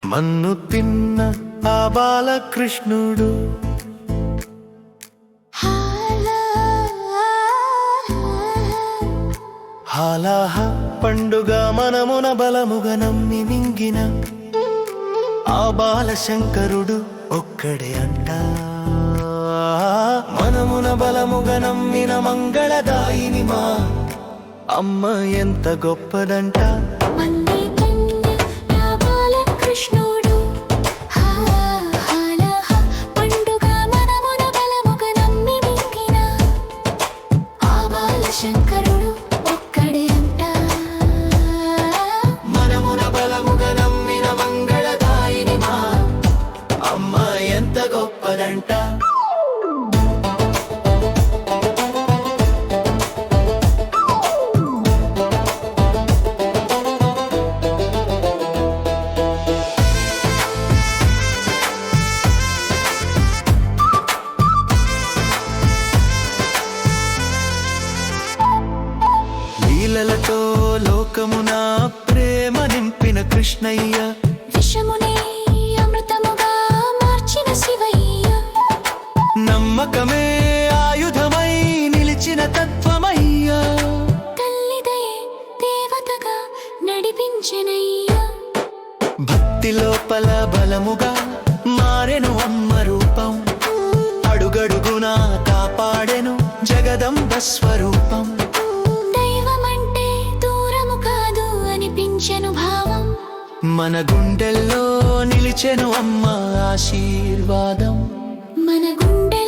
మన్ను తిన్న ఆ బాలకృష్ణుడు హాలాహ పండుగ మనమున బలముగ నమ్మి మింగిన ఆ బాలశంకరుడు ఒక్కడే అంట. మనమున బలముగ నమ్మిన మంగళదాయిని మా అమ్మ ఎంత గొప్పదంట. శంకరుడు ఒక్కడే అంట. మనమున బలముగ నమ్మిన మంగళదాయిని మా అమ్మ ఎంత గొప్పదంట. లీలలతో లోకమున ప్రేమ నింపిన కృష్ణయ్య, విషమునే అమృతముగా మార్చిన శివయ్య, నమ్మకమే ఆయుధమై నిలిచిన తత్వమయ్య, తల్లిదయే దేవతగా నడిపించెనయ్య. భక్తి లోపల బలముగా మారెను అమ్మ రూపం, అడుగడుగునా కాపాడెను జగదంబ స్వరూపం. దైవమంటే దూరము కాదు అనిపించెను భావం, మన గుండెల్లో నిలిచెను అమ్మ ఆశీర్వాదం. మన గుండె